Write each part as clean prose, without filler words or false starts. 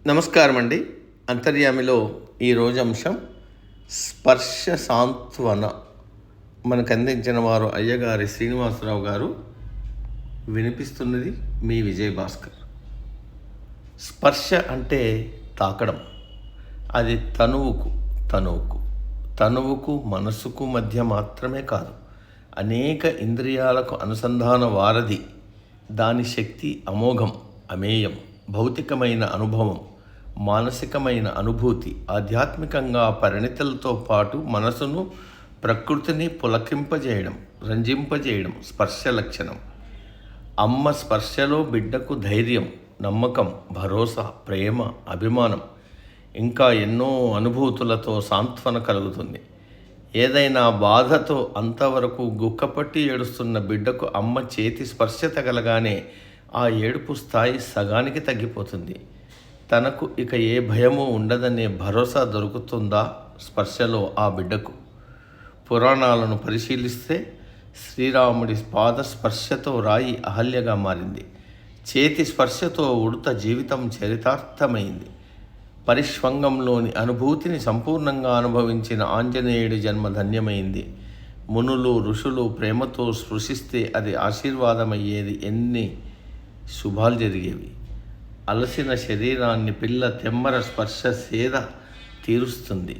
నమస్కారం అండి. అంతర్యామిలో ఈరోజు అంశం స్పర్శ సాంత్వన. మనకు అందించిన వారు అయ్యగారి శ్రీనివాసరావు గారు. వినిపిస్తున్నది మీ విజయభాస్కర్. స్పర్శ అంటే తాకడం. అది తనువుకు మనసుకు మధ్య మాత్రమే కాదు, అనేక ఇంద్రియాలకు అనుసంధాన వారధి. దాని శక్తి అమోఘం, అమేయం. భౌతికమైన అనుభవం, మానసికమైన అనుభూతి, ఆధ్యాత్మికంగా పరిణితులతో పాటు మనసును, ప్రకృతిని పులకింపజేయడం, రంజింపజేయడం స్పర్శ లక్షణం. అమ్మ స్పర్శలో బిడ్డకు ధైర్యం, నమ్మకం, భరోసా, ప్రేమ, అభిమానం, ఇంకా ఎన్నో అనుభూతులతో సాంత్వన కలుగుతుంది. ఏదైనా బాధతో అంతవరకు గుక్కపట్టి ఏడుస్తున్న బిడ్డకు అమ్మ చేతి స్పర్శ తగలగానే ఆ ఏడుపు స్థాయి సగానికి తగ్గిపోతుంది. తనకు ఇక ఏ భయమూ ఉండదనే భరోసా దొరుకుతుందా స్పర్శలో ఆ బిడ్డకు? పురాణాలను పరిశీలిస్తే శ్రీరాముడి పాద స్పర్శతో రాయి అహల్యగా మారింది. చేతి స్పర్శతో ఉడత జీవితం చరితార్థమైంది. పరిష్వంగంలోని అనుభూతిని సంపూర్ణంగా అనుభవించిన ఆంజనేయుడి జన్మ ధన్యమైంది. మునులు, ఋషులు ప్రేమతో స్పృశిస్తే అది ఆశీర్వాదమయ్యేది. ఎన్ని శుభాలు జరిగేవి. అలసిన శరీరాన్ని పిల్ల తెమ్మర స్పర్శ సేద తీరుస్తుంది.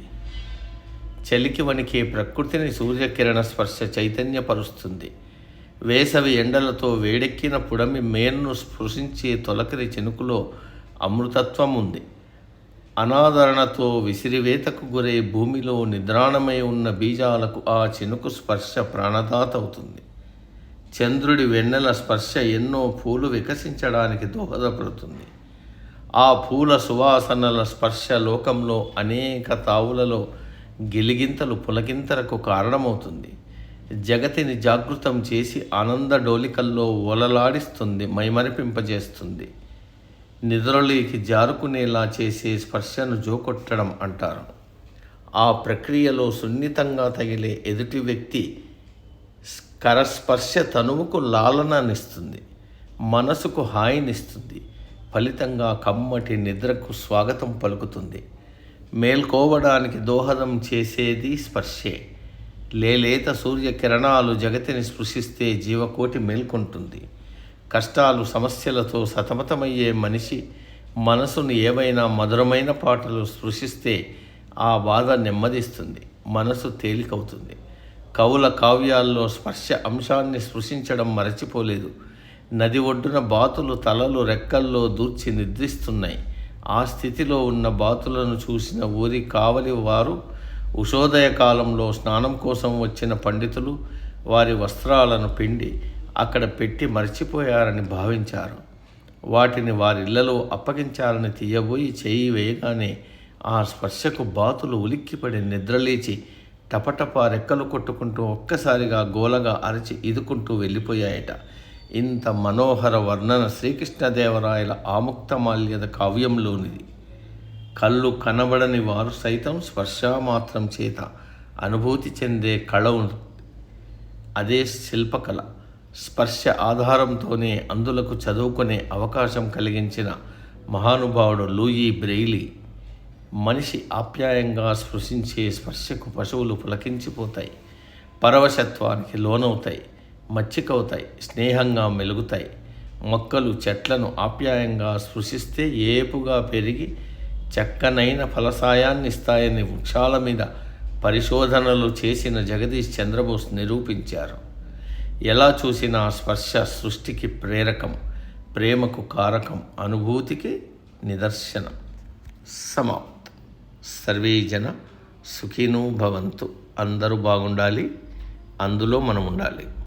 చలికి వణికే ప్రకృతిని సూర్యకిరణ స్పర్శ చైతన్యపరుస్తుంది. వేసవి ఎండలతో వేడెక్కిన పుడమి మేన్ను స్పృశించే తొలకరి చినుకులో అమృతత్వం ఉంది. అనాదరణతో విసిరివేతకు గురై భూమిలో నిద్రాణమై ఉన్న బీజాలకు ఆ చినుకు స్పర్శ ప్రాణదాత అవుతుంది. చంద్రుడి వెన్నెల స్పర్శ ఎన్నో పూలు వికసించడానికి దోహదపడుతుంది. ఆ పూల సువాసనల స్పర్శ లోకంలో అనేక తావులలో గిలిగింతలు పులకింతలకు కారణమవుతుంది. జగతిని జాగృతం చేసి ఆనంద డోలికల్లో ఓలలాడిస్తుంది, మైమరిపింపజేస్తుంది. నిద్రలోకి జారుకునేలా చేసే స్పర్శను జోకొట్టడం అంటారు. ఆ ప్రక్రియలో సున్నితంగా తగిలే ఎదుటి వ్యక్తి కరస్పర్శ తనువుకు లాలననిస్తుంది, మనసుకు హాయినిస్తుంది. ఫలితంగా కమ్మటి నిద్రకు స్వాగతం పలుకుతుంది. మేల్కోవడానికి దోహదం చేసేది స్పర్శే. లేలేత సూర్యకిరణాలు జగతిని స్పృశిస్తే జీవకోటి మేల్కొంటుంది. కష్టాలు, సమస్యలతో సతమతమయ్యే మనిషి మనసును ఏవైనా మధురమైన పాటలు స్పృశిస్తే ఆ బాధ నెమ్మదిస్తుంది, మనసు తేలికవుతుంది. కవుల కావ్యాల్లో స్పర్శ అంశాన్ని స్పృశించడం మరచిపోలేదు. నది ఒడ్డున బాతులు తలలు రెక్కల్లో దూర్చి నిద్రిస్తున్నాయి. ఆ స్థితిలో ఉన్న బాతులను చూసిన ఊరి కావలి వారు ఉషోదయ కాలంలో స్నానం కోసం వచ్చిన పండితులు వారి వస్త్రాలను పిండి అక్కడ పెట్టి మర్చిపోయారని భావించారు. వాటిని వారిళ్లలో అప్పగించాలని తీయబోయి చేయి వేయగానే ఆ స్పర్శకు బాతులు ఉలిక్కిపడి నిద్రలేచి టపటపా రెక్కలు కొట్టుకుంటూ ఒక్కసారిగా గోలగా అరచి ఇదుకుంటూ వెళ్ళిపోయాయట. ఇంత మనోహర వర్ణన శ్రీకృష్ణదేవరాయల ఆముక్తమాల్యద కావ్యంలోనిది. కళ్ళు కనబడని వారు సైతం స్పర్శామాత్రం చేత అనుభూతి చెందే కళ ఉంది. అదే శిల్పకళ. స్పర్శ ఆధారంతోనే అందులకు చదువుకునే అవకాశం కలిగించిన మహానుభావుడు లూయి బ్రెయిలీ. మనిషి ఆప్యాయంగా స్పృశించే స్పర్శకు పశువులు పులకించిపోతాయి, పరవశత్వానికి లోనవుతాయి, మచ్చికవుతాయి, స్నేహంగా మెలుగుతాయి. మొక్కలు చెట్లను ఆప్యాయంగా స్పృశిస్తే ఏపుగా పెరిగి చక్కనైన ఫలసాయాన్ని ఇస్తాయని వృక్షాల మీద పరిశోధనలు చేసిన జగదీష్ చంద్రబోస్ నిరూపించారు. ఎలా చూసినా స్పర్శ సృష్టికి ప్రేరకం, ప్రేమకు కారకం, అనుభూతికి నిదర్శనం. సమాప్తం. సర్వే జన సుఖినో భవంతు. అందరూ బాగుండాలి, అందులో మనం ఉండాలి.